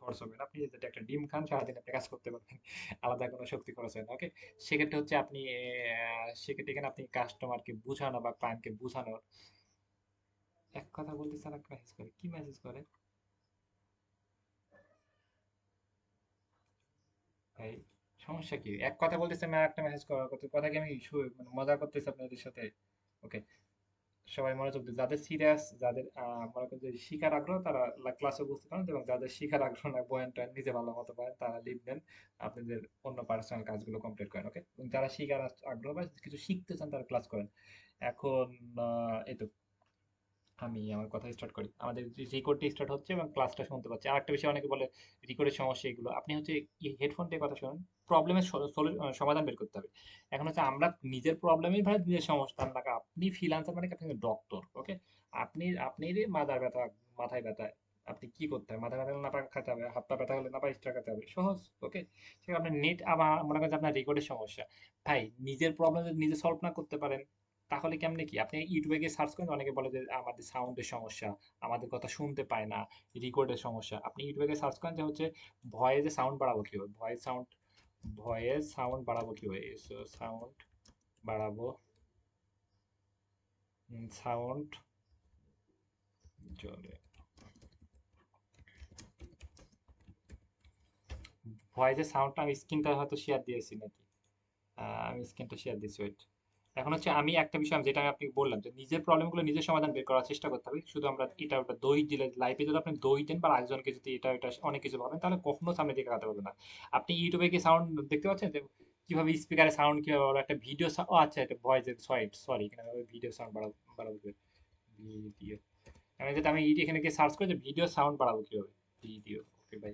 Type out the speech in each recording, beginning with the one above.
খরচ হবে না। আপনি যদি একটা ডিম খান সারাদিন আপনি কাজ করতে পারবেন। আলাদা কোনো শক্তি খরচ হয় না। ওকে? সেক্ষেত্রে হচ্ছে আপনি সেক্ষেত্রে এখানে আপনি কাস্টমারকে বুঝানো বা ক্লায়েন্টকে বুঝানোর এক কথা বলতেছে আরেকটা মেসেজ করে। কি মেসেজ করে? ভাই সমস্যা কি? এক কথা বলতেছে আমি আরেকটা মেসেজ করার কথা। কথা কি আমি মানে মজা করতেছি আপনাদের সাথে? ওকে। সবাই মনোযোগ দিন। যাদের সিরিয়াস, যাদের মনে করেন যে শিখার আগ্রহ তারা ক্লাসে বুঝতে পারেন এবং যাদের শিখার আগ্রহ না বয়ান টয়ান নিজে ভালো মতো পারেন তারা লিভ দেন। আপনাদের অন্য পার্সোনাল কাজগুলো কমপ্লিট করেন। ওকে? এবং যারা শিখার আগ্রহ বা কিছু শিখতে চান তারা ক্লাস করেন। এখন এই তো আমি আমার কথা স্টার্ট করি। আমাদের রেকর্ডটা স্টার্ট হচ্ছে এবং ক্লাসটা শুনতে পাচ্ছি। আরেকটা বিষয় অনেকে বলে রেকর্ডের সমস্যা এগুলো। আপনি হচ্ছে হেডফোন দিয়ে কথা শুনুন। প্রবলেমের সমাধান বের করতে হবে। এখন হচ্ছে আমরা নিজের প্রবলেমই ভাই নিজের সমস্যা না। আপনি ফ্রিল্যান্সার মানে কি আপনি ডক্টর। ওকে? আপনি মাথার ব্যথা, মাথায় ব্যথা আপনি কি করতে হবে? মাথা ব্যথা হলে না পা খাতে হবে, হাত পা ব্যথা হলে না পা এক্সট্রা খাতে হবে। সহজ। ওকে? সেটা আপনার নেট আবার মনে করেন যে আপনার রেকর্ডের সমস্যা। ভাই নিজের প্রবলেম যদি নিজে সলভ না করতে পারেন তাহলে কেমনে কি? আপনি ইউটিউবে গিয়ে সার্চ করেন অনেকে বলে যে আমাদের সাউন্ডের সমস্যা, আমাদের কথা শুনতে পায় না, রেকর্ডের সমস্যা। আপনি ইউটিউবে গিয়ে সার্চ করেন যে হচ্ছে ভয়েসে সাউন্ড বাড়াবো কিভাবে? ভয়েস সাউন্ড বাড়াবো কিভাবে? সাউন্ড বাড়াবো সাউন্ড চলে ভয়েসের সাউন্ডটা আমি স্ক্রিনটা হয়তো শেয়ার দিয়েছি নাকি? আমি স্ক্রিনটা শেয়ার দিচ্ছি ওয়েট। এখন হচ্ছে আমি একটা বিষয় যেটা আমি আপনাকে বললাম যে নিজের প্রবলেমগুলো নিজের সমাধান বের করার চেষ্টা করতে হবে। শুধু আমরা এটা ওটা দই দিলে লাইফে যদি আপনি দই দেন বা আরেকজনকে যদি এটা এটা অনেক কিছু ভাবেন তাহলে কখনো সামনে দিকে আগাতে পারবে না। আপনি ইউটিউবে কি সাউন্ড দেখতে পাচ্ছেন যে কিভাবে স্পিকারে সাউন্ড কিভাবে ওরা একটা ভিডিও ও আচ্ছা এটা ভয়েসের সরি এখানে ভিডিও সাউন্ড বাড়াবো বাড়াবো কিভাবে? ভিডিও আমি যেটা আমি এখানে গিয়ে সার্চ করি যে ভিডিও সাউন্ড বাড়াবো কিভাবে? ভিডিও ওকে ভাই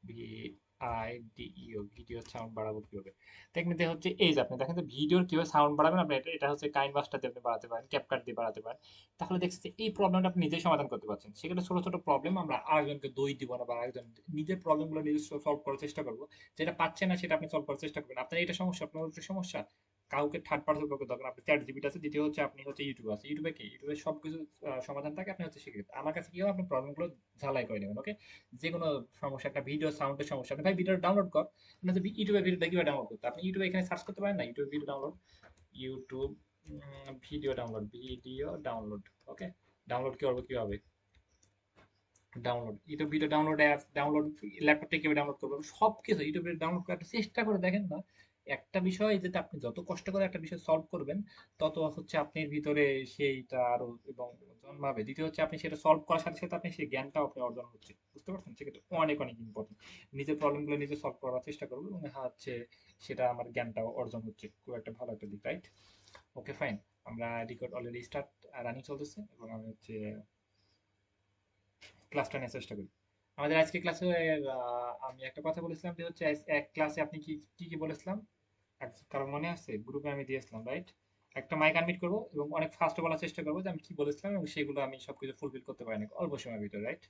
ভিআইডিইও ভিডিও সাউন্ড বাড়াবো কিভাবে? টেকনিতে হচ্ছে এই যে আপনি দেখেন যে ভিডিওর কিভাবে সাউন্ড বাড়াবেন আপনি এটা হচ্ছে কাইন মাস্টার দিয়ে আপনি বাড়াতে পারেন, ক্যাপকাট দিয়ে বাড়াতে পারেন। তাহলে দেখছি যে এই প্রবলেমটা আপনি নিজেই সমাধান করতে পারছেন। সেখানে ছোট ছোট প্রবলেম আমরা আরেকজনকে দই দিব না বা আরেকজন নিজের প্রবলেমগুলো নিজে সলভ করার চেষ্টা করবো। যেটা পাচ্ছেন না সেটা আপনি সলভ করার চেষ্টা করবেন। আপনার এটা সমস্যা, আপনার ওটা সমস্যা। কাউকে থার্ড পার্সন কাউকে দরকার আপনি চ্যাট জিপিটি আছে, দ্বিতীয় হচ্ছে আপনি হচ্ছে ইউটিউব আছে। ইউটিউবে কি ইউটিউবে সবকিছু সমাধান থাকে আপনি হচ্ছে শিখে আমার কাছে কি হবে আপনি প্রবলেমগুলো ঝালাই করে নেবেন। ওকে? যে কোনো সমস্যা একটা ভিডিও সাউন্ডের সমস্যা আপনি ভাই ভিডিও ডাউনলোড কর আপনি হচ্ছে ইউটিউবে ভিডিওটা কিভাবে ডাউনলোড করতে আপনি ইউটিউবে এখানে সার্চ করতে পারেন না YouTube video download YouTube video download ওকে ডাউনলোড কি করবো কিভাবে download YouTube video download app download laptop থেকে কিভাবে ডাউনলোড করবো সব কিছু ইউটিউবে ডাউনলোড করার একটা চেষ্টা করে দেখেন না একটা বিষয় যেটা আপনি যত কষ্ট করে একটা বিষয় সলভ করবেন তত হচ্ছে আপনার ভিতরে সেইটা আরো এবং জন্মাবে দ্বিতীয় হচ্ছে আপনি সেটা সলভ করার সাথে সাথে আপনি সেই জ্ঞানটাও আপনি অর্জন হচ্ছে বুঝতে পারছেন সেক্ষেত্রে অনেক অনেক ইম্পর্টেন্ট নিজের প্রবলেমগুলো নিজে সলভ করার চেষ্টা করবো এবং হচ্ছে সেটা আমার জ্ঞানটাও অর্জন হচ্ছে খুব একটা ভালো একটা দিক রাইট ওকে ফাইন আমরা রেকর্ড অলরেডি স্টার্ট রানিং চলতেছে এবং আমি হচ্ছে ক্লাসটা নেওয়ার চেষ্টা করি আমাদের আজকে ক্লাসে আমি একটা কথা বলেছিলাম যে হচ্ছে এক ক্লাসে আপনি কি কি কি বলেছিলাম কারণ মনে আছে গ্রুপে আমি দিয়েছিলাম রাইট একটা মাইক আনমিট করবো এবং অনেক ফাস্ট বলার চেষ্টা করবো যে আমি কি বলেছিলাম এবং সেগুলো আমি সবকিছু ফুলফিল করতে পারিনি অল্প সময়ের ভিতরে রাইট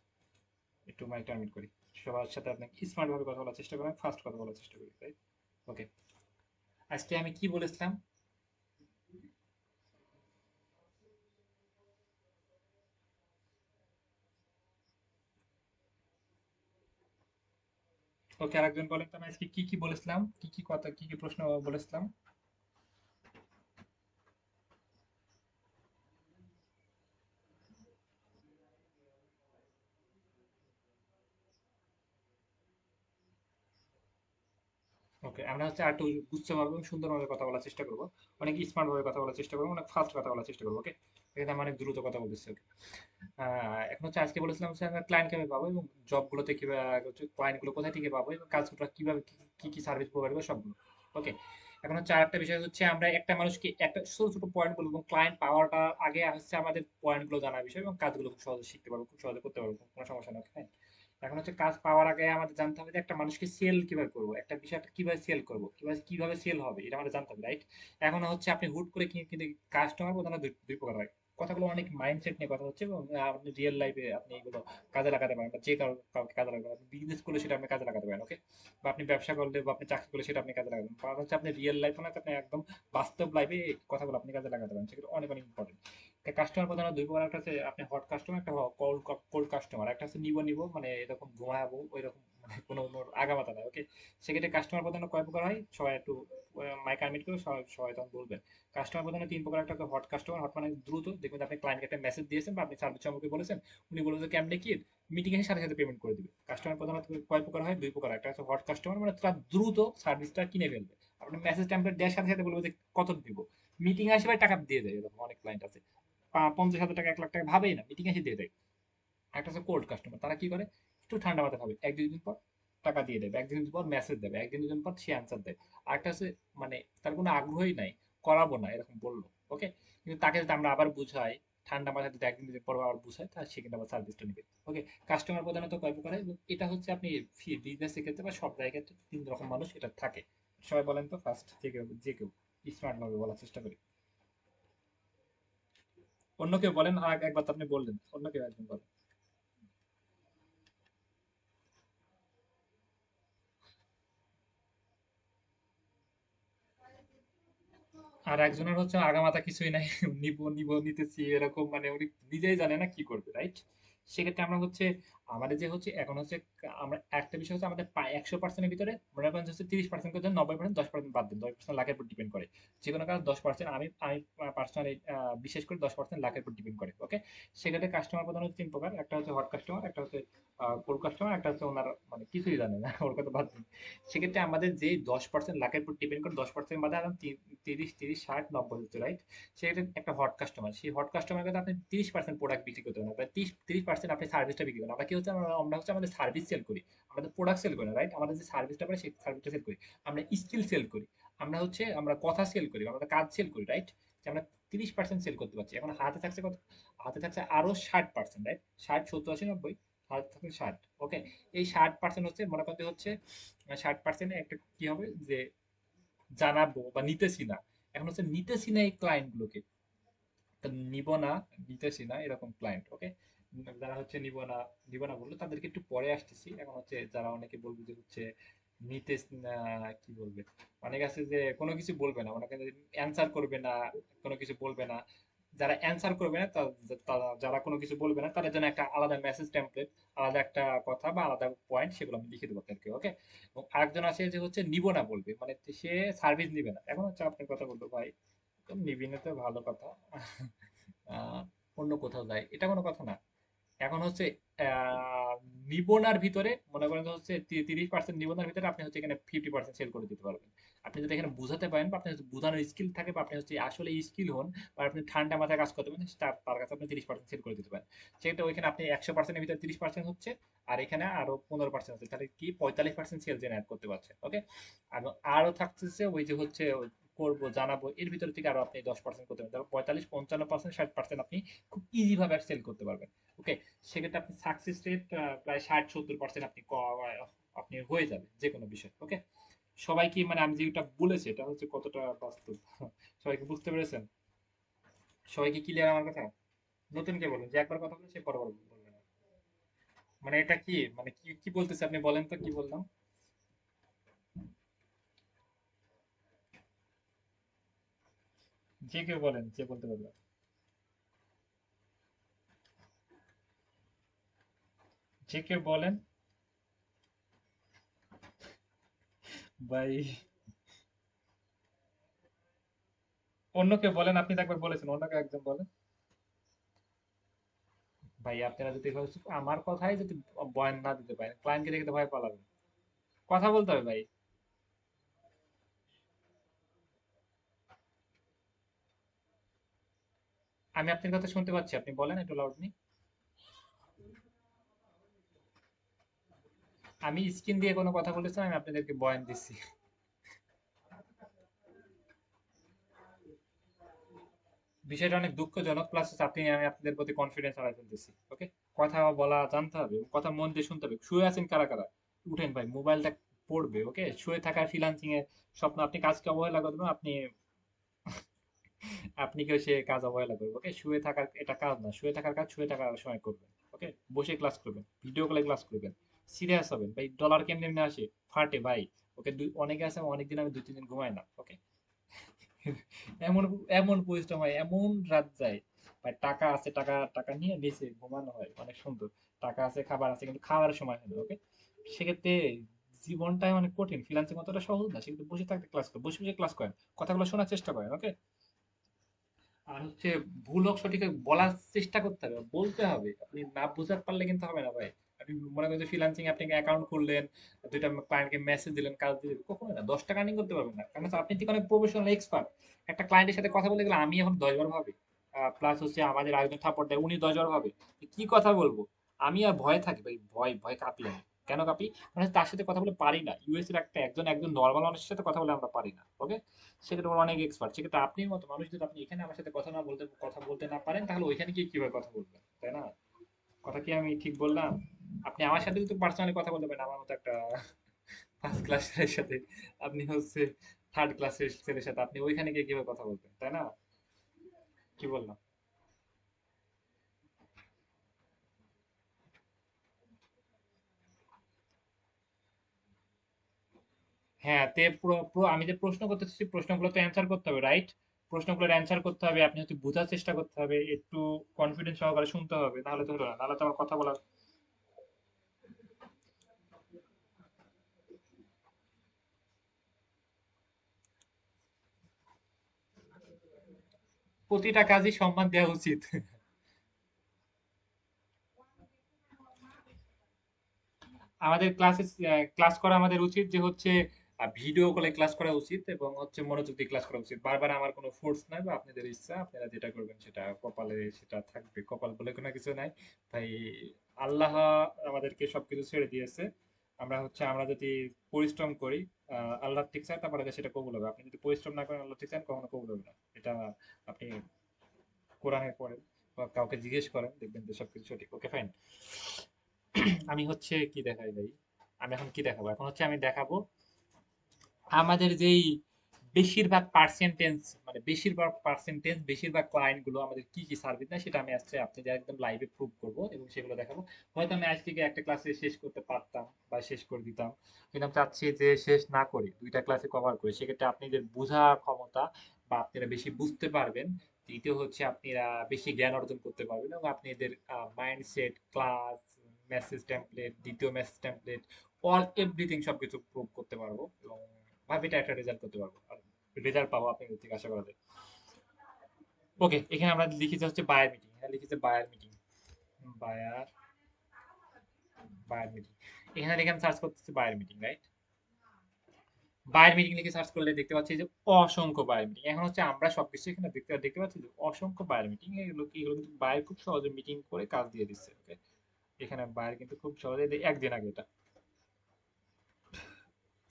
একটু মাইকটা আনমিট করি সবার সাথে আপনি স্মার্ট ভাবে কথা বলার চেষ্টা করেন ফাস্ট কথা বলার চেষ্টা করি রাইট ওকে আজকে আমি কি বলেছিলাম ওকে আরেকজন বলেন তো আমি আজকে কি কি বলেছিলাম কি কি কথা কি কি প্রশ্ন বলেছিলাম ওকে আমরা হচ্ছে আর একটু গুচ্ছভাবে এবং সুন্দরভাবে কথা বলার চেষ্টা করবো অনেক স্মার্ট ভাবে কথা বলার চেষ্টা করবো অনেক ফাস্ট কথা বলার চেষ্টা করবো ওকে এখানে আমি অনেক দ্রুত কথা বলতেছি ওকে এখন হচ্ছে আজকে বলেছিলাম হচ্ছে আমরা ক্লায়েন্ট কিভাবে পাবো এবং জব গুলোতে কিভাবে হচ্ছে ক্লায়েন্ট গুলো কোথা থেকে পাবো এবং কাজগুলো কিভাবে কি কি সার্ভিস প্রোভাইড করবো সবগুলো ওকে এখন হচ্ছে আরেকটা বিষয় হচ্ছে আমরা একটা মানুষকে একটা ছোট ছোট পয়েন্ট বলবো এবং ক্লায়েন্ট পাওয়াটা আগে হচ্ছে আমাদের পয়েন্ট গুলো জানার বিষয় এবং কাজগুলো খুব সহজে শিখতে পারবো খুব সহজে করতে পারবো কোনো সমস্যা নেই হ্যাঁ এখন হচ্ছে কাজ পাওয়ার আগে আমাদের জানতে হবে যে একটা মানুষকে সেল কিভাবে করবো একটা বিষয়টা কিভাবে সেল করবো কিভাবে কিভাবে সেল হবে এটা আমাদের জানতে হবে রাইট এখন হচ্ছে আপনি হুট করে কিন্তু কাস্টমার প্রধানত দুই প্রকার হয় কথাগুলো অনেক মাইন্ডসেট নিয়ে কথা হচ্ছে এবং আপনি রিয়েল লাইফে আপনি এগুলো কাজে লাগাতে পারেন বা যে কাউকে কাজে লাগাতে পারেন বিজনেস করলে সেটা আপনি কাজে লাগাতে পারেন ওকে বা আপনি ব্যবসা করলে বা আপনি চাকরি করলে সেটা আপনি কাজে লাগাতে পারেন কারণ হচ্ছে আপনি রিয়েল লাইফে না আপনি একদম বাস্তব লাইফে কথাগুলো আপনি কাজে লাগাতে পারেন সেগুলো অনেক অনেক ইম্পর্টেন্ট কাস্টমার প্রধানত দুই প্রকার, একটা হচ্ছে আপনি হট কাস্টমার, একটা কোল্ড কোল্ড কাস্টমার। একটা হচ্ছে নিবো নিবো মানে এরকম ঘুমাবো ওই রকম, মানে কোনো ওর আগামাথা নাই। ওকে, সেক্ষেত্রে কাস্টমার প্রধানত কয় প্রকার হয়, সবাই একটু মাইক আনমিউট করে সবাই সবাই তখন বলবেন। কাস্টমার প্রধানত তিন প্রকার, একটা হচ্ছে হট কাস্টমার। হট মানে দ্রুত, দেখবেন আপনি ক্লায়েন্টকে একটা মেসেজ দিয়েছেন বা আপনি সার্ভিস সম্পর্কে বলেছেন, উনি বলেছে কেমনে কি মিটিং এর সাথে সাথে পেমেন্ট করে দিবে। কাস্টমার প্রধানত কয় প্রকার হয়, দুই প্রকার। একটা হচ্ছে হট কাস্টমার, মানে তারা দ্রুত সার্ভিসটা কিনে ফেলবে, আপনি মেসেজ টেমপ্লেট দেওয়ার সাথে সাথে বলবে যে কত দিব, মিটিং আসবে টাকা দিয়ে দেয়, এরকম অনেক ক্লায়েন্ট আছে। 50,000 টাকা 1 লাখ টাকা ভাবেই না, মিটিং এসে দিয়ে দেয়। একটা হচ্ছে কোল্ড কাস্টমার, তারা কি করে, একটু ঠান্ডা মাথায় ভাবে, এক দুই দিন পর টাকা দিয়ে দেবে, একদিন পর মেসেজ দেবে, একদিন দুদিন পর সে অ্যান্সার দেয়। আরেকটা হচ্ছে মানে তার কোনো আগ্রহই নাই, করাবো না এরকম বললো। ওকে, কিন্তু তাকে যদি আমরা আবার বুঝাই, ঠান্ডা মাথায় যদি একদিন দুদিন পর আবার বুঝাই, তাহলে সে কিন্তু আবার সার্ভিসটা নেবে। ওকে, কাস্টমার প্রধানত কয় প্রকার হয়, এবং এটা হচ্ছে আপনি বিজনেসের ক্ষেত্রে বা সব জায়গায় তিন রকম মানুষ এটা থাকে। সবাই বলেন তো ফার্স্ট, যে কেউ স্মার্ট ভাবে বলার চেষ্টা করি। অন্য কেউ বলেন, আর একবার তো আপনি বললেন, অন্য কেউ একজন বলেন। আর একজনের হচ্ছে আগামাথা কিছুই নাই, নিব নিব নিতেছি এরকম, মানে উনি নিজেই জানে না কি করবে, রাইট? সেক্ষেত্রে আমরা হচ্ছে আমাদের যে হচ্ছে এখন হচ্ছে আমরা একটা বিষয় হচ্ছে আমাদের 100%-এর ভিতরে মনে করেন হচ্ছে 30% করে দেন, 90%, 10% বাদ দেন, 10% লাখের উপর ডিপেন্ড করে। যে কোনো কাজ 10%, আমি আমি পার্সোনালি বিশেষ করে 10% লাখের উপর ডিপেন্ড করে। ওকে, সেক্ষেত্রে কাস্টমার প্রধানত তিন প্রকার, একটা হচ্ছে হট কাস্টমার, একটা হচ্ছে কোল্ড কাস্টমার, একটা হচ্ছে ওনার মানে কিছুই জানে না, ওর কথা বাদ দিন। সেক্ষেত্রে আমাদের যে 10% লাখের উপর ডিপেন্ড করে, 10% বাদে আরাম 30, 30, 60, 90 হচ্ছে, রাইট? সেটা একটা হট কাস্টমার, সেই হট কাস্টমার কাছে আপনি 30% প্রোডাক্ট বিক্রি করতে পারেন, বা 30% আপনি সার্ভিসটা বিক্রি করেন। আমরা কি হচ্ছে, আমরা হচ্ছে আমাদের সার্ভিস সেল করি, আমাদের প্রোডাক্ট সেল করি না, রাইট? আমাদের যে সার্ভিসটা পারে সেই সার্ভিসটা সেল করি। আমরা স্কিল সেল করি, আমরা হচ্ছে আমরা কথা সেল করি, আমরা কাজ সেল করি, রাইট? আমরা 30% সেল করতে পারছি। এখন হাতে থাকছে কত, হাতে থাকছে আরো 60%, রাইট? 60, 70, 80, 90, হাতে থাকছে 60। ওকে, এই 60% হচ্ছে মনে করতে হচ্ছে 60% একটা কি হবে যে জানাবো বা নিতেছি না। এখন হচ্ছে নিতেছি না এই ক্লায়েন্ট গুলোকে, তো নিব না, নিতেছি না এরকম ক্লায়েন্ট। ওকে, যারা হচ্ছে নিব না বললো তাদেরকে একটু পরে আসতেছি। এখন হচ্ছে যারা অনেকে বলবে যে হচ্ছে নিতে না, কি বলবে, অনেক আছে যে কোনো কিছু বলবে না, অনেকে অ্যান্সার করবে না, কোনো কিছু বলবে না। যারা অ্যান্সার করবে না যারা কোনো কিছু বলবে না, তাদের জন্য একটা আলাদা মেসেজ টেমপ্লেট, আলাদা একটা কথা বা আলাদা পয়েন্ট, সেগুলো আমি লিখে দেবো আপনাকে। ওকে, এবং আরেকজন আছে যে হচ্ছে নিব না বলবে, মানে সে সার্ভিস নিবে না। এখন হচ্ছে আপনার কথা বলবো, ভাই তো নিবি না তো ভালো কথা, আহ, অন্য কোথাও যায়, এটা কোনো কথা না। এখন হচ্ছে আহ, নিবনার ভিতরে মনে করেন যে হচ্ছে 30% নিবনার ভিতরে আপনি হচ্ছে এখানে 50% সেল করে দিতে পারবেন। আপনি যদি এখানে বুঝাতে পারেন বা আপনি যদি বোঝানোর স্কিল থাকে বা আপনি হচ্ছে আসলে স্কিল হন, বা আপনি ঠান্ডা মাথায় কাজ করতে পারেন, তার কাছে আপনি 30% সেল করে দিতে পারেন। সেটা ওইখানে আপনি 100%-এর ভিতরে 30% হচ্ছে, আর এখানে আরো 15% আছে, তাহলে কি 45% সেল জেনারেট করতে পারছে। ওকে, আর আরো থাকতেছে ওই যে হচ্ছে করবো জানাবো, এর ভিতর থেকে আরো আপনি 10% করতে পারেন, তারপর 45, 55%, 60% আপনি খুব ইজি ভাবে সেল করতে পারবেন। ওকে, সেক্ষেত্রে আপনি সাকসেস রেট প্রায় 60-70% আপনি হয়ে যাবে যে কোনো বিষয়। ওকে, সবাই কি মানে আমি যেটা বলেছি এটা হচ্ছে কতটা বাস্তব, সবাইকে বুঝতে পেরেছেন? সবাই কি ক্লিয়ার আমার কথা? নতুন কে বলুন, যে একবার কথা বলে সে পরবার বলবে না। মানে এটা কি, মানে কি কি বলতেছে আপনি বলেন তো কি বললাম? যে কেউ বলেন, যে বলতে পারবে। যে কেউ বলেন ভাই। অন্য কেউ বলেন, আপনি তো একবার বলেছেন, অন্য কেউ একজন বলেন। ভাই আপনারা যদি আমার কথাই যদি বয়ান না দিতে পারেন, ক্লায়েন্টকে দেখে তো ভয় পালাবেন। কথা বলতে হবে ভাই। আমি আপনার কথা শুনতে পাচ্ছি, আপনি বলেন একটু লাউডলি। আমি স্ক্রিন দিয়ে কোনো কথা বলেছি, আমি আপনাদেরকে বয়ান দিচ্ছি। বিষয়টা অনেক দুঃখজনক, প্লাস আমি আপনাদের প্রতি কনফিডেন্স হারাই ফেলতেছি। ওকে, কথা বলা জানতে হবে, কথা মন দিয়ে শুনতে হবে। শুয়ে আছেন কারা কারা, উঠেন ভাই, মোবাইলটা পড়বে। ওকে, শুয়ে থাকার ফ্রিল্যান্সিং এর স্বপ্ন, আপনি কাজকে অবহেলা করবেন, আপনি আপনি কেউ সে কাজ অবহেলা করবে। ওকে, শুয়ে থাকার এটা কাজ না, শুয়ে থাকার কাজ শুয়ে থাকার সময় করবেন। ওকে, বসে ক্লাস করবেন, ভিডিও কলে ক্লাস করবেন, সিরিয়াস হবেন ভাই। ডলার কেমনে এমনি আসে, ফাটে ভাই। ওকে, অনেকে আছে অনেকদিন আমি 2-3 দিন ঘুমাই না। ওকে, এমন এমন পরিশ্রম হয়, এমন রাত যায়, ভাই টাকা আছে, টাকা টাকা নিয়ে নিচে ঘুমানো হয় অনেক সুন্দর, টাকা আছে খাবার আছে কিন্তু খাওয়ার সময় হলো, ওকে? সেক্ষেত্রে জীবনটাই অনেক কঠিন, ফ্রিল্যান্সিং অতটা সহজ না, সেক্ষেত্রে বসে থাকতে ক্লাস করেন, বসে বসে ক্লাস করেন, কথাগুলো শোনার চেষ্টা করেন, ওকে? আর হচ্ছে ভুল হোক সঠিক হোক বলার চেষ্টা করতে হবে, বলতে হবে, আপনি না বুঝতে পারলে কিন্তু হবে না ভাই। আপনি মনে করেন যে ফ্রিল্যান্সিং আপনি অ্যাকাউন্ট খুললেন, দুইটা ক্লায়েন্টকে মেসেজ দিলেন, কাজ দিয়ে দিলেন, কখনো না 10 টাকা আর্নিং করতে পারবেন না, কারণ হচ্ছে আপনি ঠিক অনেক প্রফেশনাল এক্সপার্ট। একটা ক্লায়েন্টের সাথে কথা বলতে গেলে আমি এখন 10 বার ভাবি, প্লাস হচ্ছে আমাদের আরেকজন থাপড় দেয়, উনি 10 বার ভাবে যে কি কথা বলবো। আমি আর ভয় থাকি ভাই, ভয় ভয় কাঁপি আমি। কেন কাঁপি? মানে তার সাথে কথা বলে পারি না, ইউএস এর একটা একজন একজন নর্মাল মানুষের সাথে কথা বলে আমরা পারি না, ওকে? সেক্ষেত্রে ওরা অনেক এক্সপার্ট, সেক্ষেত্রে আপনি মতো মানুষ যদি আপনি এখানে আমার সাথে কথা বলতে না পারেন, তাহলে ওইখানে গিয়ে কিভাবে কথা বলবেন, তাই না? কথা কি আমি ঠিক বললাম? আপনি আমার সাথে যদি পার্সোনালি কথা বলতে পারেন, আমার মতো একটা ফার্স্ট ক্লাসের সাথে, আপনি হচ্ছে থার্ড ক্লাসের ছেলের সাথে আপনি ওইখানে গিয়ে কিভাবে কথা বলবেন, তাই না? কি বললাম? হ্যাঁ, তে পুরো পুরো আমি যে প্রশ্ন করতেছি প্রশ্নগুলো তো অ্যান্সার করতে হবে, রাইট? প্রশ্নগুলোর অ্যান্সার করতে হবে, আপনি হচ্ছে বোঝার চেষ্টা করতে হবে, একটু কনফিডেন্স সহকারে শুনতে হবে, নাহলে তো হলো না, নাহলে তো আমার কথা বলা। প্রতিটা কাজই সম্মান দেওয়া উচিত। আমাদের ক্লাসে ক্লাস করা আমাদের উচিত যে হচ্ছে ভিডিও কলে ক্লাস করা উচিত, এবং হচ্ছে মনোযোগ দিয়ে ক্লাস করা উচিত। বারবার আমার কোনো ফোর্স নাই, বা আপনাদের ইচ্ছা, আপনারা যেটা করবেন সেটা কপালে সেটা থাকবে, কপাল বলে কোনো কিছু নাই। তাই আল্লাহ আমাদেরকে সবকিছু ছেড়ে দিয়েছে, আমরা হচ্ছে আমরা যদি পরিশ্রম করি, আল্লাহ ঠিক চান তারপরে সেটা কবুল হবে। আপনি যদি পরিশ্রম না করেন আল্লাহ ঠিক চান কখনো কবুল হবে না, এটা আপনি কোরআনে পড়েন বা কাউকে জিজ্ঞেস করেন, দেখবেন যে সবকিছু সঠিক, ওকে ফাইন। আমি হচ্ছে কি দেখাই ভাই, আমি এখন কি দেখাবো, এখন হচ্ছে আমি দেখাবো আমাদের যেই বেশিরভাগ পার্সেন্টেজ, মানে বেশিরভাগ ক্লায়েন্ট গুলো আমাদের কি কি সার্ভিস দেয়, সেটা আমি আজকে আপনাদের একদম লাইভে প্রুভ করব এবং সেগুলো দেখাবো। হয়তো আমি আজ থেকে একটা ক্লাসে শেষ করতে পারতাম বা শেষ করে দিতাম, কিন্তু আমি চাচ্ছি যে শেষ না করি, দুইটা ক্লাসে কভার করি, সেক্ষেত্রে আপনাদের বোঝার ক্ষমতা বা আপনারা বেশি বুঝতে পারবেন। দ্বিতীয় হচ্ছে আপনারা বেশি জ্ঞান অর্জন করতে পারবেন, এবং আপনাদের মাইন্ডসেট, ক্লাস, মেসেজ টেমপ্লেট, দ্বিতীয় মেসেজ টেমপ্লেট, অল এভরিথিং সবকিছু প্রুভ করতে পারবো, এবং ভাবিটা একটা রেজাল্ট করতে পারবো, আর রেজাল্ট পাবো আপনাদের থেকে আশা করা যায়। ওকে, এখানে আমরা লিখেছি হচ্ছে বায়ার মিটিং, হ্যাঁ লিখেছে buyer meeting, buyer buyer meeting. এখানে লিখে আমি সার্চ করতেছি buyer meeting, right? Buyer meeting লিখে সার্চ করলে দেখতে পাচ্ছি যে অসংখ্য বায়ার মিটিং। এখন হচ্ছে আমরা সবকিছু এখানে দেখতে দেখতে পাচ্ছি যে অসংখ্য বায়ার মিটিং, এগুলো কি, এগুলো কিন্তু বায়ার খুব সহজে মিটিং করে কাজ দিয়ে দিচ্ছে, ওকে? এখানে বায়ার কিন্তু খুব সহজে একদিন আগে এটা,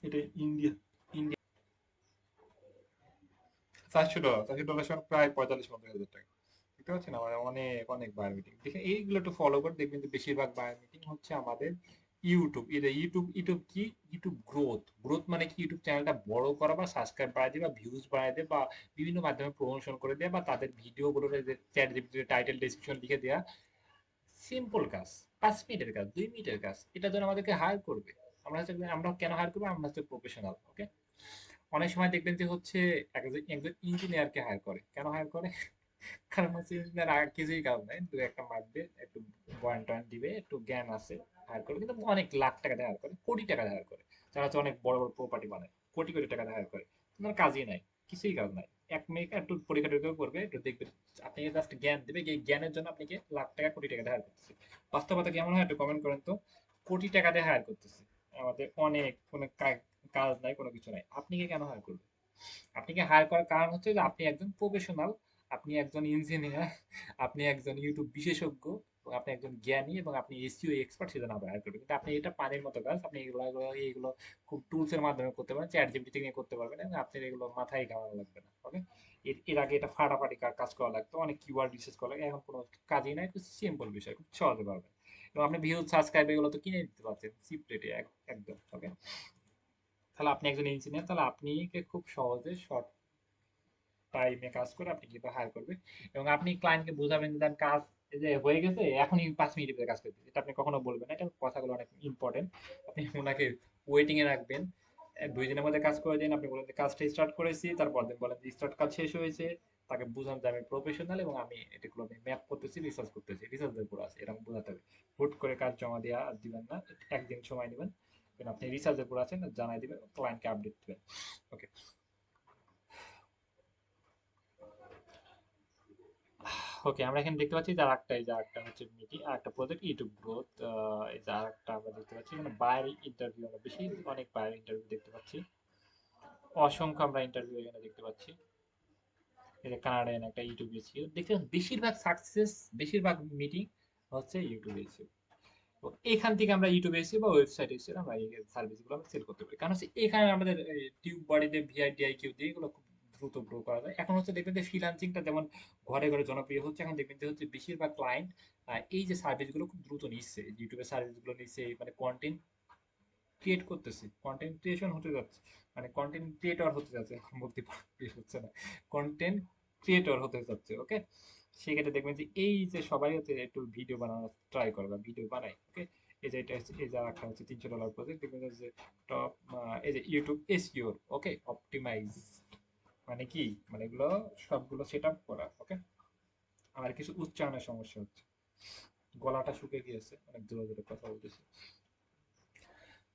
এটা ইন্ডিয়া, ইন্ডিয়া। $400 সমান প্রায় 45-50 হাজার টাকা। দেখতে পাচ্ছেন আমার অনেক অনেক বায়ার মিটিং, দেখে এইগুলো একটু ফলো করে দেখবেন যে বেশিরভাগ বায়ার মিটিং হচ্ছে আমাদের ইউটিউব। এটা ইউটিউব, ইউটিউব কি, ইউটিউব গ্রোথ, গ্রোথ মানে কি, ইউটিউব চ্যানেলটা বড় করা বা সাবস্ক্রাইব বাড়ায় দেয় বা ভিউজ বাড়ায় দেয় বা বিভিন্ন মাধ্যমে প্রমোশন করে দেয়, বা তাদের ভিডিও গুলোর যে চ্যাট জিপিটিতে টাইটেল ডেসক্রিপশন লিখে দেয়া। সিম্পল কাজ, 5 মিনিটের কাজ, 2 মিনিটের কাজ, এটার জন্য আমাদেরকে হায়ার করবে। আমরা হচ্ছে, আমরা কেন হায়ার করবো, আমরা হচ্ছে প্রফেশনাল, ওকে? অনেক সময় দেখবেন যে হচ্ছে একজন একজন ইঞ্জিনিয়ারকে হায়ার করে, কেন হায়ার করে? কারণ হচ্ছে ইঞ্জিনিয়ার আর কিছুই কাজ নাই, দু একটা মারবে, একটু বয়ান টয়ান দিবে, একটু জ্ঞান আছে, হায়ার করে। কিন্তু অনেক লাখ টাকা দিয়ে হায়ার করে, কোটি টাকা দিয়ে হায়ার করে, যারা হচ্ছে অনেক বড় বড় প্রপার্টি বানায়, কোটি কোটি টাকা দিয়ে হায়ার করে। তোমার কাজই নাই, কিছুই কাজ নাই, এক মিনিট একটু পরীক্ষা টরীক্ষা করবে, একটু দেখবে, আপনাকে জাস্ট জ্ঞান দেবে, এই জ্ঞানের জন্য আপনাকে লাখ টাকা কোটি টাকা দিয়ে হায়ার করতেছে। বাস্তবতা কেমন হয় একটু কমেন্ট করেন তো। কোটি টাকা দিয়ে হায়ার করতেছে আমাদের, অনেক কোনো কাজ নাই, কোনো কিছু নাই, আপনি কি কেন হায়ার করবেন? আপনাকে হায়ার করার কারণ হচ্ছে যে আপনি একজন প্রফেশনাল, আপনি একজন ইঞ্জিনিয়ার, আপনি একজন ইউটিউব বিশেষজ্ঞ, এবং আপনি একজন জ্ঞানী, এবং আপনি এসইও এক্সপার্ট, সেজন্য আপনার হায়ার করবে। কিন্তু আপনি এটা পানির মতো কাজ, আপনি এগুলো খুব টুলস এর মাধ্যমে করতে পারেন, চ্যাট জিপিটি নিয়ে করতে পারবেন, এবং আপনার এগুলো মাথায় ঘামানো লাগবে না, ওকে? এর আগে এটা ফাটাফাটি কাজ করা লাগতো, অনেক কিওয়ার্ড রিসার্চ করা লাগে, এখন কোনো কাজই নাই, খুব সিম্পল বিষয়, খুব সহজে পারবেন। এবং আপনি ভিউজ, সাবস্ক্রাইব এগুলো তো কিনে দিতে পারছেন চিপ রেটে, একদম, ওকে? তাহলে আপনি একজন ইঞ্জিনিয়ার, তাহলে আপনি খুব সহজে শর্ট টাইমে কাজ করে আপনি কিন্তু হায়ার করবে, এবং আপনি ক্লায়েন্টকে বোঝাবেন যে আমি কাজ এই যে হয়ে গেছে এখনই 5 মিনিটের ভিতরে কাজ করতে, এটা আপনি কখনো বলবেন না, এটা কথাগুলো অনেক ইম্পর্টেন্ট। আপনি ওনাকে ওয়েটিং এ রাখবেন, 2 দিনের মধ্যে কাজ করে দিন, আপনি বলেন যে কাজটা স্টার্ট করেছি, তারপর দিন বলেন যে স্টার্ট কাজ শেষ হয়েছে, তাকে বুঝান যে আমি প্রফেশনাল এবং আমি এটাগুলো আমি ম্যাপ করতেছি, রিসার্চ করতেছি, রিসার্চের উপর আছে, এরকম বোঝাতে হবে। হুট করে কাজ জমা দেওয়া দিবেন না, একদিন সময় নেবেন, আপনি রিসার্চের উপর আছেন, জানাই দিবেন, ক্লায়েন্টকে আপডেট দিবেন। ওকে, ওকে, আমরা এখানে দেখতে পাচ্ছি যে আরেকটা, এই যে আরেকটা হচ্ছে মিটিং, আরেকটা প্রজেক্ট ইউটিউব গ্রোথ। এই যে আরেকটা আমরা দেখতে পাচ্ছি মানে বায়ার ইন্টারভিউ, আমরা বেশি অনেক বায়ার ইন্টারভিউ দেখতে পাচ্ছি, অসংখ্য আমরা ইন্টারভিউ এখানে দেখতে পাচ্ছি। এই যে কানাডিয়ান একটা ইউটিউব এসিও দেখতে পাচ্ছি, বেশিরভাগ সাকসেস, বেশিরভাগ মিটিং হচ্ছে ইউটিউব এসিও। তো এখান থেকে আমরা ইউটিউব এসে বা ওয়েবসাইট এসে আমরা এই সার্ভিসগুলো আমরা সেল করতে পারি, কারণ হচ্ছে এখানে আমাদের টিউব বডিতে ভিআইডিআই কিউ দিয়ে এগুলো খুব দ্রুত গ্রো করা যায়। এখন হচ্ছে দেখবেন যে ফ্রিল্যান্সিংটা যেমন ঘরে ঘরে জনপ্রিয় হচ্ছে, এখন দেখবেন যে হচ্ছে বেশিরভাগ ক্লায়েন্ট এই যে সার্ভিসগুলো খুব দ্রুত নিচ্ছে, ইউটিউবের সার্ভিসগুলো নিচ্ছে, মানে কন্টেন্ট ক্রিয়েট করতেছে, কন্টেন্ট ক্রিয়েশন হতে যাচ্ছে, মানে কন্টেন্ট ক্রিয়েটর হতে যাচ্ছে, বলতে হচ্ছে না, কন্টেন্ট ক্রিয়েটর হতে যাচ্ছে। ওকে, সেক্ষেত্রে দেখবেন যে এই যে সবাই হচ্ছে একটু ভিডিও বানানোর ট্রাই করে বা ভিডিও বানায়। ওকে, এই যে এটা হচ্ছে, এই যে একটা হচ্ছে $300 প্রজেক্ট, দেখবেন যে টপ, এই যে ইউটিউব এসইও, ওকে, অপটিমাইজ, মানে কি, মানে এগুলো সবগুলো সেট আপ করা। ওকে, আর কিছু উচ্চারণের সমস্যা হচ্ছে, গলাটা শুকিয়ে গিয়েছে, অনেক জোরে জোরে কথা বলতেছি।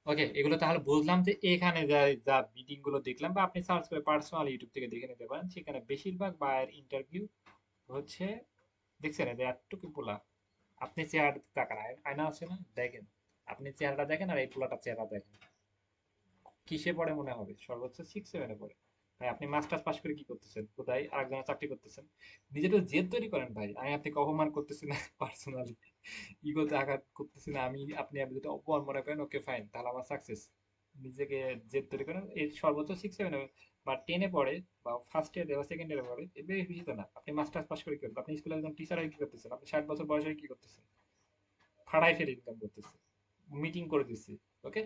ওকে, এগুলো তাহলে বুঝলাম যে এখানে যা যা মিটিং গুলো দেখলাম, বা আপনি সার্চ করে পার্সোনাল ইউটিউব থেকে দেখে নিতে পারেন, সেখানে বেশিরভাগ বায়ার ইন্টারভিউ হচ্ছে, দেখছেন এই যে এতটুকু পোলা, আপনি চেহারা তাকান, আয়না আছে না, দেখেন, আপনি চেহারাটা দেখেন আর এই পোলাটা চেহারা দেখেন, কিসে পড়ে মনে হবে, সর্বোচ্চ 6-7-এ পড়ে। ভাই আপনি মাস্টার্স পাস করে কি করতেছেন, কোথায় আরেকজনের চাকরি করতেছেন, নিজেটা জেদ তৈরি করেন ভাই, আমি আপনাকে অপমান করতেছি না পার্সোনালি, ইগোতে আঘাত করতেছি না আমি, আপনি যদি অপমান মনে করেন, ওকে ফাইন, তাহলে আমার সাকসেস, নিজেকে জেদ তৈরি করেন, এর সর্বোচ্চ 6-7 বা 10-এ পড়ে, বা ফার্স্ট ইয়ারে বা সেকেন্ড ইয়ারে পড়ে, এর বেশি তো না। আপনি মাস্টার্স পাস করে কি করবেন, আপনি স্কুলে একজন টিচার হয়ে কি করতেছেন, আপনি 60 বছর বয়স হয়ে কি করতেছেন, ফাড়াই ফেলে ইনকাম করতেছে, মিটিং করে দিচ্ছে। ওকে,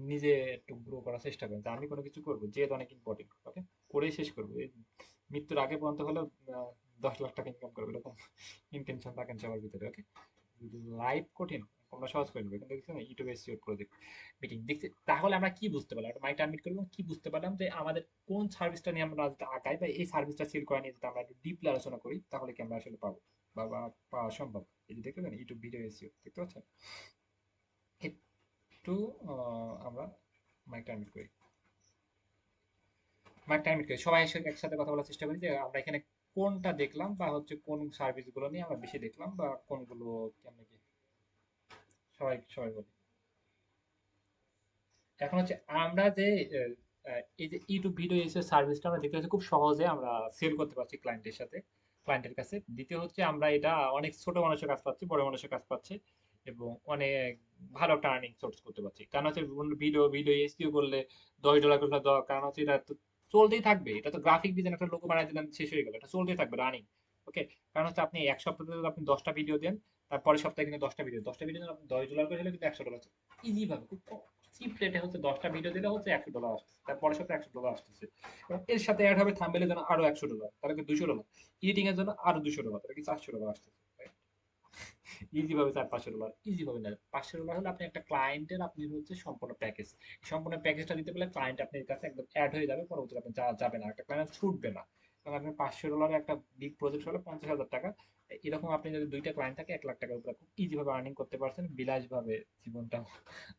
নিজে একটু গ্রো করার চেষ্টা করেন যে আমি কোনো কিছু করবো, জেদ অনেক ইম্পর্টেন্ট। ওকে, করেই শেষ করবো, এই মৃত্যুর আগে পর্যন্ত হলেও 10 লাখ টাকা ইনকাম করবে, এরকম ইন্টেনশন রাখেন সবার ভিতরে। ওকে, লাইফ কঠিন, আমরা সহজ করে নেবো, কিন্তু দেখছেন ইউটিউবে এসইও প্রজেক্ট মিটিং দেখছি, তাহলে আমরা কি বুঝতে পারলাম, একটা মাইন্ড টার্মিট করবো, কি বুঝতে পারলাম যে আমাদের কোন সার্ভিসটা নিয়ে আমরা যদি আগাই, বা এই সার্ভিসটা সেল করা নিয়ে যদি আমরা একটু ডিপলি আলোচনা করি, তাহলে কি আমরা আসলে পাবো, বা পাওয়া সম্ভব। এই যে দেখতে পাচ্ছেন ইউটিউব ভিডিও এসইও, দেখতে পাচ্ছেন, একটু আমরা মাইক টার্মিট করি, মাইক টার্মিট করি, সবাই একসাথে কথা বলার চেষ্টা করি যে আমরা এখানে কোনটা দেখলাম, বা হচ্ছে কোন সার্ভিস গুলো নিয়ে আমরা বেশি দেখলাম, বা কোনগুলো কেমন কি, সবাই সবাই বলি। এখন হচ্ছে আমরা যে এই যে ইউটিউব ভিডিও এসে সার্ভিসটা আমরা দেখতে পাচ্ছি, খুব সহজে আমরা সেল করতে পারছি ক্লায়েন্টের সাথে, ক্লায়েন্টের কাছে। দ্বিতীয় হচ্ছে আমরা এটা অনেক ছোট মানুষের কাজ পাচ্ছি, বড় মানুষের কাজ পাচ্ছে, এবং অনেক ভালো একটা আর্নিং সোর্স করতে পারছি, কারণ হচ্ছে ভিডিও ভিডিও এসইও করলে $10 করলে কারণ হচ্ছে এটা তো চলতেই থাকবে, এটা তো গ্রাফিক ডিজাইন, একটা লোগো বানাই দিলেন শেষ হয়ে গেল, এটা চলতেই থাকবে রানিং। ওকে, কারণ হচ্ছে আপনি এক সপ্তাহে যদি আপনি 10টা ভিডিও দেন, তারপরের সপ্তাহে কিন্তু 10টা ভিডিও আপনি $10 করে হলে কিন্তু $100, ইজি ভাবে খুব চিপ রেটে হচ্ছে 10টা ভিডিও দিলে হচ্ছে $100 আসতেছে, তারপরের সপ্তাহে $100 আসতেছে, এবং এর সাথে অ্যাড হবে থাম্বনেলের জন্য আরো $100, তাহলে কি $200, এডিটিং এর জন্য আরো $200, তাহলে কি $400 আসতেছে। ইজি ভাবে $400-500, ইজি ভাবে না, $500 হলে আপনি একটা ক্লায়েন্টের, আপনি হচ্ছে সম্পূর্ণ প্যাকেজ, সম্পূর্ণ প্যাকেজটা দিতে পারলে ক্লায়েন্ট আপনার কাছে একদম অ্যাড হয়ে যাবে, পরবর্তীতে আপনি যাবে না, একটা ক্লায়েন্ট ছুটবে না। কারণ আপনি $500 একটা বিগ প্রজেক্ট হলে 50,000 টাকা, এরকম আপনি যদি দুইটা ক্লায়েন্ট থাকে, $1,00,000 উপরে খুব ইজি ভাবে আর্নিং করতে পারছেন, বিলাস ভাবে জীবনটা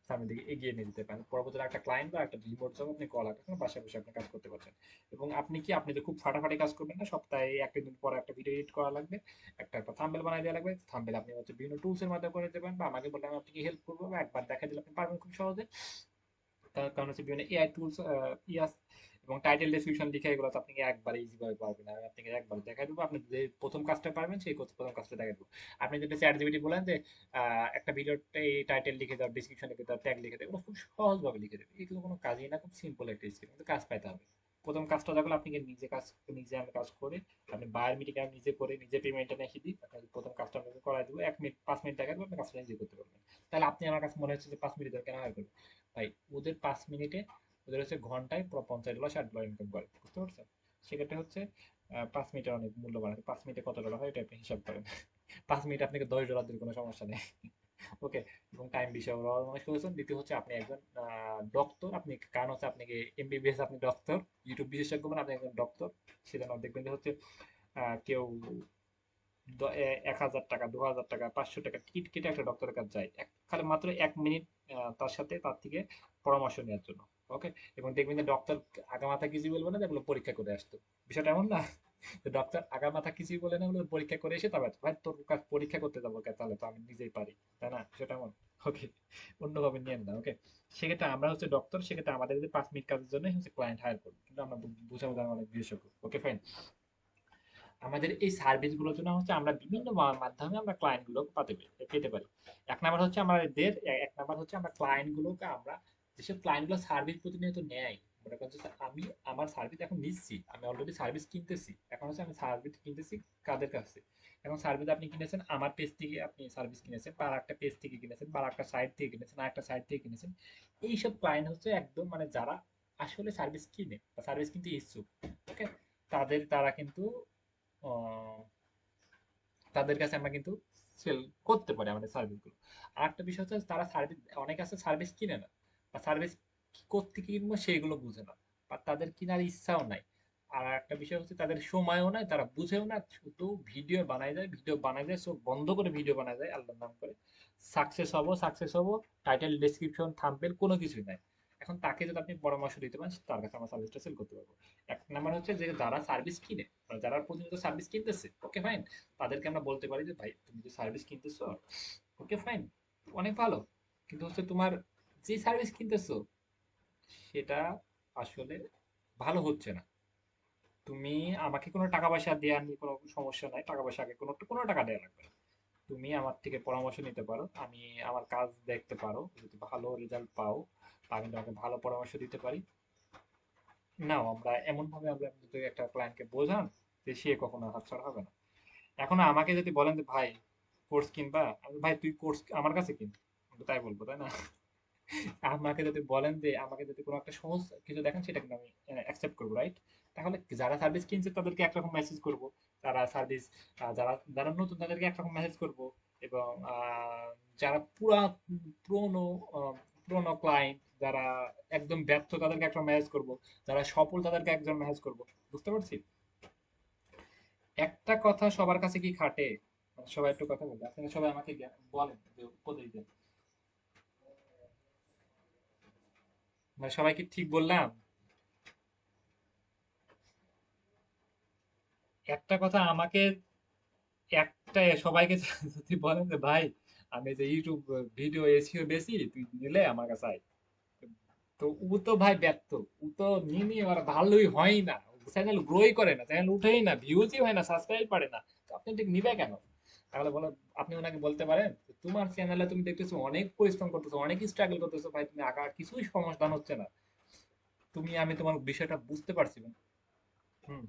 সামনের দিকে এগিয়ে নিয়ে যেতে পারেন। পরবর্তীতে একটা ক্লায়েন্ট বা একটা রিমোট জব আপনি কল আকারে বাসায় বসে আপনি কাজ করতে পারছেন। এবং আপনি তো খুব ফাটাফাটি কাজ করবেন না, সপ্তাহে একটা দিন পর একটা ভিডিও এডিট করা লাগবে, একটা থাম্বনেল বানিয়ে দেওয়া লাগবে, থাম্বনেল আপনি হচ্ছে বিভিন্ন টুলস এর মাধ্যমে করে দিতে পারেন, বা আমাকে বললে আমি আপনাকে হেল্প করবো, বা একবার দেখা দিলে আপনি পারবেন খুব সহজে। তার কারণ হচ্ছে বিভিন্ন এআই টুলস ইয়াস, এবং টাইটেল ডেসক্রিপশন লিখে এগুলো তো আপনি একবারে ইজি ভাবে পারবেন না, আমি আপনাকে একবার দেখাই দেবো, আপনি যে প্রথম কাজটা পারবেন সেই প্রথম কাজটা দেখাই দেবো। আপনি যেটা চ্যাট জিপিটি বলেন যে একটা ভিডিওতে এই টাইটেল লিখে দাও, ডেসক্রিপশন লিখে দাও, ট্যাগ লিখে দাও, এগুলো খুব সহজ ভাবে লিখে দেবে, এগুলো কোনো কাজই না, খুব সিম্পল একটা স্কিল, কিন্তু কাজ পাইতে হবে। প্রথম কাজটা যখন আপনি নিজে কাজ, নিজে আমি কাজ করে, আপনি বায়ার মিটিং আমি নিজে করে নিজে পেমেন্টটা নিয়ে দিই, আপনাকে প্রথম কাজটা আপনাকে করাই দেবো, 1 মিনিট 5 মিনিট দেখা দেবো, আপনি কাজটা নিজে করতে পারবেন। তাহলে আপনি, আমার কাছে মনে হচ্ছে যে 5 মিনিট কেন হায়ার করবেন ভাই, ওদের 5 মিনিটে, ওদের হচ্ছে ঘন্টায় $50 $60 ইনকাম করে, বুঝতে পারছেন। সেক্ষেত্রে হচ্ছে 5 মিনিটের অনেক মূল্যবান আছে, 5 মিনিটে কত ডলার হয় এটা আপনি হিসাব করেন, 5 মিনিট আপনাকে $10 দিলে কোনো সমস্যা নেই। ওকে, এবং টাইম বিষয় মানুষ করেছেন। দ্বিতীয় হচ্ছে আপনি একজন ডক্টর, আপনি কারণ হচ্ছে আপনি এমবিবিএস, আপনি ডক্টর, ইউটিউব বিশেষজ্ঞ মানে আপনি একজন ডক্টর। সেজন্য দেখবেন যে হচ্ছে কেউ 1,000 টাকা, 2,000 টাকা, 500 টাকা টিকিট কেটে একটা ডক্টরের কাছে যায়, খালি মাত্র 1 মিনিট তার সাথে তার থেকে পরামর্শ নেওয়ার জন্য। ওকে, এবং দেখবেন যে ডক্টর আগামাথা কিছুই বলবে না, যেগুলো পরীক্ষা করে আসতো। বিষয়টা এমন না যে ডক্টর আগামাথা কিছুই বলে না, ওগুলো পরীক্ষা করে এসে তবে ভাই তোর কাছে পরীক্ষা করতে যাবো কে? তাহলে তো আমি নিজেই পারি, তাই না? বিষয়টা এমন। ওকে, অন্যভাবে নিয়েন না। ওকে, সেক্ষেত্রে আমরা হচ্ছে ডক্টর, সেক্ষেত্রে আমাদের যে 5 মিনিট কাজের জন্য হচ্ছে ক্লায়েন্ট হায়ার করবো, কিন্তু আমরা বুঝাবো অনেক বিশেষজ্ঞ। Okay fine. আমাদের এই সার্ভিস গুলোর জন্য হচ্ছে আমরা বিভিন্ন মাধ্যমে আমরা ক্লায়েন্ট গুলো পেতে পারি। এক নাম্বার হচ্ছে আমাদের, এক নাম্বার হচ্ছে আমরা ক্লায়েন্ট গুলোকে, আমরা যেসব ক্লায়েন্ট গুলো সার্ভিস প্রতিনিয়ত নেয়, মনে করেন যে আমি আমার সার্ভিস এখন নিচ্ছি, আমি অলরেডি সার্ভিস কিনতেছি, এখন হচ্ছে আমি সার্ভিস কিনতেছি কাদের কাছে? এখন সার্ভিস আপনি কিনেছেন আমার পেজ থেকে, আপনি সার্ভিস কিনেছেন বা একটা পেজ থেকে কিনেছেন বা একটা সাইট থেকে কিনেছেন, আর একটা সাইট থেকে কিনেছেন। এইসব ক্লায়েন্ট হচ্ছে একদম মানে যারা আসলে সার্ভিস কিনে বা সার্ভিস কিনতে ইচ্ছুক। ওকে, তারা কিন্তু আহ, তাদের কাছে আমরা কিন্তু সেল করতে পারি আমাদের সার্ভিসগুলো। আর একটা বিষয় হচ্ছে তারা সার্ভিস, অনেকে আছে সার্ভিস কিনে না বা সার্ভিস করতে কিনবো সেইগুলো বুঝে না, বা তাদের কেনার ইচ্ছাও নাই। আর একটা বিষয় হচ্ছে তাদের সময়ও নাই, তারা বুঝেও না, শুধু ভিডিও বানায় যায়, চোখ বন্ধ করে ভিডিও বানায় যায় আল্লাহর নাম করে, সাকসেস হবো, টাইটেল ডেসক্রিপশন থাম্বনেল কোনো কিছুই নাই। এখন তাকে যদি আপনি পরামর্শ দিতে পারেন, তার কাছে আমার সার্ভিসটা সেল করতে পারবো। এক নাম্বার হচ্ছে যে যারা সার্ভিস কিনে, মানে যারা প্রতিনিয়ত সার্ভিস কিনতেছে, ওকে ফাইন, তাদেরকে আমরা বলতে পারি যে ভাই তুমি যে সার্ভিস কিনতেছো, ওকে ফাইন, অনেক ভালো, কিন্তু হচ্ছে তোমার যে সার্ভিস কিনতেছো সেটা আসলে ভালো হচ্ছে না। তুমি আমাকে কোনো টাকা পয়সা দেওয়ার নিয়ে কোনো সমস্যা নাই, টাকা পয়সা আগে কোনো টাকা দেওয়া লাগবে না। তুমি আমার থেকে পরামর্শ নিতে পারো, আমি আমার কাজ দেখতে পারো, যদি ভালো রেজাল্ট পাও আমি তোমাকে ভালো পরামর্শ দিতে পারি। নাও, আমরা এমন ভাবে আমরা যদি একটা ক্লায়েন্টকে বোঝান যে সে কখনো হাতছাড়া হবে না। এখন আমাকে যদি বলেন যে ভাই কোর্স কিনবা, ভাই তুই কোর্স আমার কাছে কিন, আমি তো তাই বলবো, তাই না? আমাকে যদি বলেন যে আমাকে যদি কোনো একটা সহজ কিছু দেখেন, সেটা কিন্তু আমি অ্যাকসেপ্ট করবো, রাইট? তাহলে যারা সার্ভিস কিনছে তাদেরকে একরকম মেসেজ করব, যারা সার্ভিস, যারা যারা নতুন তাদেরকে একরকম মেসেজ করব, এবং যারা পুরনো পুরনো ক্লায়েন্ট, যারা একদম ব্যর্থ তাদেরকে একটা মেসেজ করব, যারা সফল তাদেরকে একজন মেসেজ করব। বুঝতে পারছি? একটা কথা সবার কাছে কি খাটে? মানে সবাই একটু কথা বলবে, আপনারা সবাই আমাকে বলেন যে উপদেশ দেন, মানে সবাই কি ঠিক বললাম? একটা কথা আমাকে, একটা সবাইকে যদি বলেন যে ভাই আমি যে ইউটিউব ভিডিও এসিও বেশি, তুই নিলে আমার কাছে আয়, তো ও তো ভাই ব্যর্থ, ও তো নিয়ে নিয়ে আর ভালোই হয় না, চ্যানেল গ্রোই করে না, চ্যানেল উঠেই না, ভিউজই হয় না, সাবস্ক্রাইব পারে না, তো আপনি ঠিক নিবে কেন? তাহলে বলো, আপনি ওনাকে বলতে পারেন যে, তোমার চ্যানেলে তুমি দেখতেছো অনেক পরিশ্রম করতেছো, অনেক স্ট্রাগল করতেছো, ভাই তুমি আগা কিছুই সমাধান হচ্ছে না, আমি তোমার বিষয়টা বুঝতে পারছি না। হুম।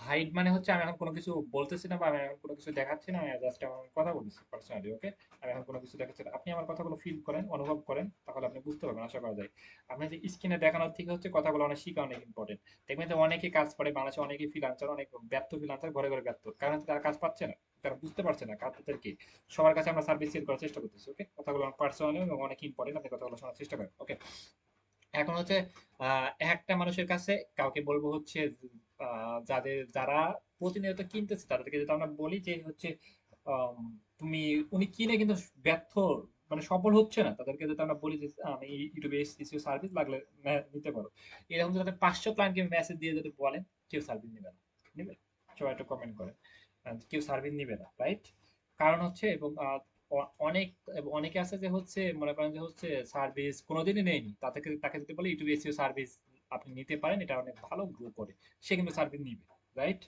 হাইড মানে হচ্ছে আমি এখন কোনো কিছু বলতেছি না, বা আমি এখন কোনো কিছু দেখাচ্ছি না, আমি জাস্ট আমার কথা বলতেছি পার্সোনালি। ওকে, আমি এখন কোনো কিছু দেখাচ্ছি না, আপনি আমার কথাগুলো ফিল করেন, অনুভব করেন, তাহলে আপনি বুঝতে পারবেন, আশা করা যায়। আপনি যে স্ক্রিনে দেখানোর থেকে হচ্ছে কথাগুলো অনেক শিখা অনেক ইম্পর্টেন্ট। দেখবেন যে অনেকে কাজ করে বাংলাদেশে, অনেকে ফ্রিল্যান্সার, অনেক ব্যর্থ ফ্রিল্যান্সার, ঘরে ঘরে ব্যর্থ, কারণ হচ্ছে তারা কাজ পাচ্ছে না, তারা বুঝতে পারছে না কাজের কি। সবার কাছে আমরা সার্ভিস সেল করার চেষ্টা করতেছি। ওকে, কথাগুলো পার্সোনালি এবং অনেক ইম্পর্টেন্ট, আপনি কথাগুলো শোনার চেষ্টা করেন। ওকে, এখন হচ্ছে একটা মানুষের কাছে কাউকে বলবো হচ্ছে, যারা প্রতিনিয়ত কিনতেছে তাদেরকে যদি আমরা বলি যে হচ্ছে আম, তুমি, উনি কিনে কিন্তু ব্যর্থ, মানে সফল হচ্ছে না, তাদেরকে যদি আমরা বলি যে আমি ইউটিউবে এসিও সার্ভিস লাগলে নিতে পারো, এরকম যদি আপনি 500 ক্লায়েন্টকে মেসেজ দিয়ে যদি বলেন, কেউ সার্ভিস নিবে না। নিবে? সবাই একটু কমেন্ট করেন। কেউ সার্ভিস নিবে না, রাইট? কারণ হচ্ছে, এবং অনেক, অনেকে আছে যে হচ্ছে মনে করেন যে হচ্ছে সার্ভিস কোনোদিনই নেয়নি, তাকে যদি বলে ইউটিউব এসইও সার্ভিস আপনি নিতে পারেন, এটা অনেক ভালো গ্রো করে, সে কিন্তু সার্ভিস নিবে, রাইট?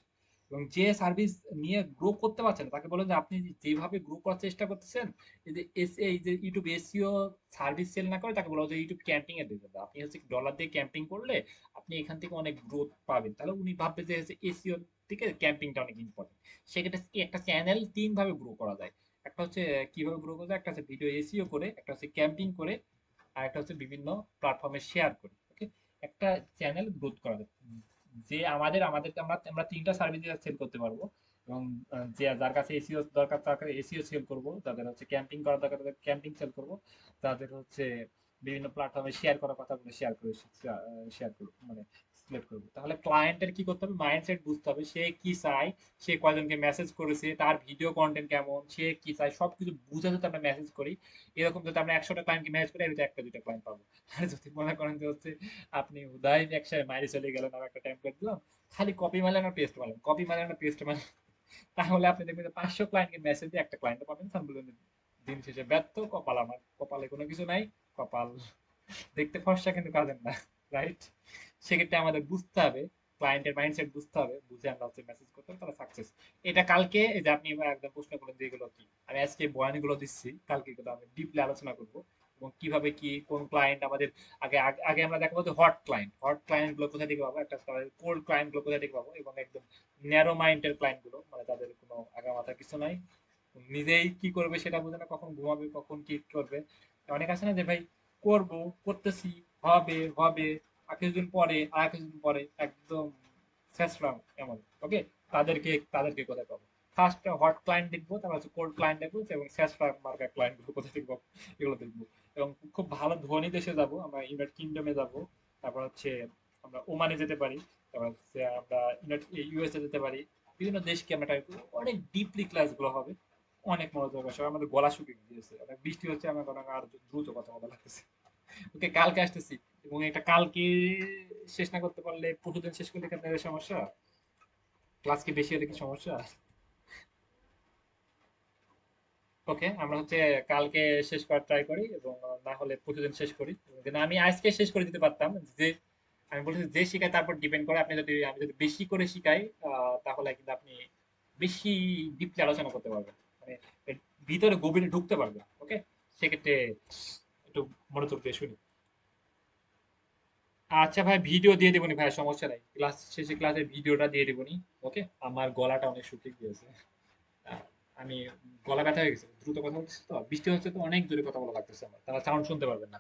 এবং যে সার্ভিস নিয়ে গ্রো করতে পারছেন না, তাকে বলেন যে আপনি যেভাবে গ্রো করার চেষ্টা করতেছেন, এই যে ইউটিউব এসইও সার্ভিস সেল না করে, তাকে বলা যে ইউটিউব ক্যাম্পিং এ দিতে, আপনি হচ্ছে ডলার দিয়ে ক্যাম্পিং করলে আপনি এখান থেকে অনেক গ্রোথ পাবেন, তাহলে উনি ভাববে যে হচ্ছে এসইও থেকে ক্যাম্পিংটা অনেক ইম্পর্টেন্ট। সেক্ষেত্রে কি একটা চ্যানেল 3 ভাবে গ্রো করা যায়। একটা হচ্ছে কিভাবে গ্রো করবে, একটা হচ্ছে ভিডিও এসইও করে, একটা হচ্ছে ক্যাম্পিং করে, আর একটা হচ্ছে বিভিন্ন প্ল্যাটফর্মে শেয়ার করে। ওকে, একটা চ্যানেল গ্রোথ করা যায়। যে আমাদের আমরা আমরা তিনটা সার্ভিস সেল করতে পারবো। এবং যে যার কাছে এসইও দরকার তার কাছে এসইও সেল করব, যাদের হচ্ছে ক্যাম্পিং করা দরকার তাদের ক্যাম্পিং সেল করব, তাদের হচ্ছে বিভিন্ন প্ল্যাটফর্মে শেয়ার করার কথাগুলো শেয়ার করবো, মানে সিলেক্ট করবো। তাহলে ক্লায়েন্টের কি করতে হবে, মাইন্ডসেট বুঝতে হবে, সে কি চায়, সে কয়জনকে মেসেজ করেছে, তার ভিডিও কন্টেন্ট কেমন, সে কি চায়, সবকিছু বুঝে যদি আমরা মেসেজ করি, এরকম যদি আমরা 100টা ক্লায়েন্টকে ম্যানেজ করি, আমি তো একটা দুইটা ক্লায়েন্ট পাবো। আর যদি মনে করেন যে হচ্ছে আপনি উদয় একসাথে মাইরে চলে গেলেন, আর একটা টেমপ্লেট দিলাম, খালি কপি মারলেন আর পেস্ট মারলেন, কপি মারলেন আর পেস্ট মারলেন, তাহলে আপনি দেখবেন যে 500 ক্লায়েন্টকে মেসেজ দিয়ে একটা ক্লায়েন্ট পাবেন। দিন শেষে ব্যর্থ, কপাল আমার, কপালে কোনো কিছু নাই, কপাল দেখতে ফর্সা কিন্তু কাজের না, রাইট? সেক্ষেত্রে আমাদের বুঝতে হবে, ক্লায়েন্টের মাইন্ডসেট বুঝতে হবে, বুঝে আমরা হচ্ছে মেসেজ করতে হবে, তাহলে সাকসেস। এটা কালকে এই যে আপনি একদম প্রশ্ন করলেন যে এগুলো কি, আমি আজকে বয়ানগুলো দিচ্ছি, কালকে এগুলো আমি ডিপলি আলোচনা করবো। এবং কিভাবে কি কোন ক্লায়েন্ট আমাদের আগে আগে আগে আমরা দেখাবো যে হট ক্লায়েন্ট গুলো কোথা থেকে পাবো, একটা কোল্ড ক্লায়েন্ট গুলো কোথা থেকে পাবো, এবং একদম ন্যারো মাইন্ডের ক্লায়েন্ট গুলো, মানে তাদের কোনো আগা মাথা কিছু নাই, নিজেই কি করবে সেটা বোঝে না, কখন ঘুমাবে কখন কি করবে। অনেক আছে না যে ভাই করব, করতেছি, হবে হবে, আর কিছুদিন পরে আর কিছুদিন পরে একদম শেষরাম এমন। ওকে, তাদেরকে কোথায় পাবো? ফার্স্ট হট ক্লায়েন্ট দেখবো, তারপর হচ্ছে কোল্ড ক্লায়েন্ট দেখবো, এবং শেষরাম মার্কা ক্লায়েন্ট গুলো কোথায় থেকে পাবো, এগুলো দেখবো। এবং খুব ভালো ধনী দেশে যাব আমরা, ইউনাইটেড কিংডমে যাব, তারপর হচ্ছে আমরা ওমানে যেতে পারি, তারপর হচ্ছে আমরা ইউএসএ যেতে পারি। বিভিন্ন দেশকে আমরা ট্রাই করবো, অনেক ডিপলি ক্লাস গুলো হবে, অনেক মনোযোগ আসবে। আমাদের গলা শুকিয়ে গিয়েছে, অনেক বৃষ্টি হচ্ছে, আমার অনেক আর দ্রুত কথা বলা লাগতেছে। ওকে, কালকে আসতেছি। এবং এটা কালকে শেষ না করতে পারলে পরশুদিন শেষ করলে কি আপনাদের সমস্যা? ক্লাস কি বেশি হলে কি সমস্যা? ওকে, আমরা হচ্ছে কালকে শেষ করার ট্রাই করি, এবং না হলে পরশুদিন শেষ করি। কিন্তু আমি আজকে শেষ করে দিতে পারতাম, যে আমি বলছি যে শিখাই তারপর ডিপেন্ড করে। আমি যদি বেশি করে শিখাই, তাহলে কিন্তু আপনি বেশি ডিপলি আলোচনা করতে পারবেন, মানে এর ভিতরে গভীরে ঢুকতে পারবেন। ওকে, সেক্ষেত্রে একটু মনোযোগ দিয়ে শুনি। আচ্ছা ভাই, ভিডিও দিয়ে দেবনি ভাই, সমস্যা নাই, ক্লাস শেষে ক্লাসের ভিডিওটা দিয়ে দেবনি। ওকে, আমার গলাটা অনেক শুকিয়ে গিয়েছে। আহ, আমি গলা ব্যথা হয়ে গেছে, দ্রুত কথা বলছি তো, বৃষ্টি হচ্ছে তো, অনেক জোরে কথা বলা লাগতেছে আমার, তারা সাউন্ড শুনতে পারবেন না।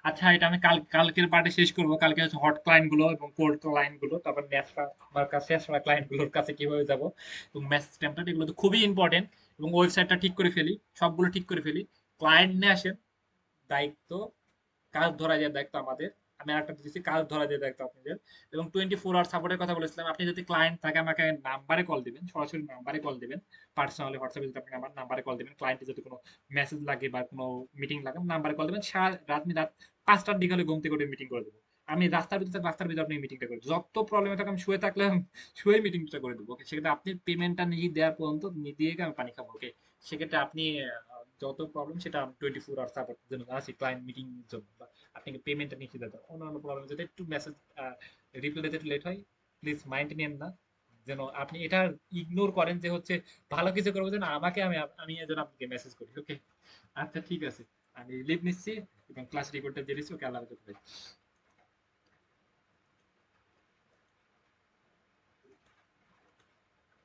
আচ্ছা, এটা আমি কালকের পার্টে শেষ করবো। কালকে হচ্ছে হট ক্লায়েন্ট গুলো এবং কোল্ড ক্লায়েন্ট গুলো, তারপর ন্যাসরা আমার কাছে শেষরা ক্লায়েন্ট গুলোর কাছে কিভাবে যাবো, এবং মেসেজ টেমপ্লেট, এগুলো তো খুবই ইম্পর্টেন্ট। এবং ওয়েবসাইটটা ঠিক করে ফেলি, সবগুলো ঠিক করে ফেলি। ক্লায়েন্ট নিয়ে আসেন, দায়িত্ব, কাজ ধরা যায় দায়িত্ব আমাদের। আমি আরেকটা দিচ্ছি, কাজ ধরা যায় দায়িত্ব আপনাদের। এবং 24 আওয়ার সাপোর্টের কথা বলেছিলাম, আপনি যদি ক্লায়েন্ট থাকে আমাকে নাম্বারে কল দিবেন, সরাসরি নাম্বারে কল দিবেন, পার্সোনালি হোয়াটসঅ্যাপে যদি আপনি আমার নাম্বারে কল দিবেন, ক্লায়েন্টের যদি কোনো মেসেজ লাগে বা কোনো মিটিং লাগে নাম্বারে কল দিবেন। রাত 5টার দিকে হলে ঘুম থেকে উঠে মিটিং করে দেবো। আমি রাস্তার ভিতরে আপনি মিটিংটা করে দেবো। যত প্রবলেমে থাকে আমি শুয়ে থাকলে শুয়ে মিটিংটা করে দেবো। ওকে, সেক্ষেত্রে আপনি পেমেন্টটা নিজে দেওয়ার পর্যন্ত দিয়ে আমি পানি খাবো। ওকে, সেক্ষেত্রে আপনি যত প্রবলেম সেটা 24 আওয়ার সাপোর্টের জন্য আছি, ক্লায়েন্ট মিটিং জন্য, আপনাকে পেমেন্টটা নিশ্চিত দিতে হবে। অন্যান্য প্রবলেম যদি একটু মেসেজ রিপ্লাই দিতে একটু লেট হয়, প্লিজ মাইন্ড নিয়েন না। যেন আপনি এটা ইগনোর করেন যে হচ্ছে ভালো কিছু করবো যেন আমাকে, আমি যেন আপনাকে মেসেজ করি। ওকে, আচ্ছা ঠিক আছে, আমি লিভ নিচ্ছি এবং ক্লাস রেকর্ডটা দিয়ে দিচ্ছি। ওকে, আল্লাহ হাফেজ ভাই।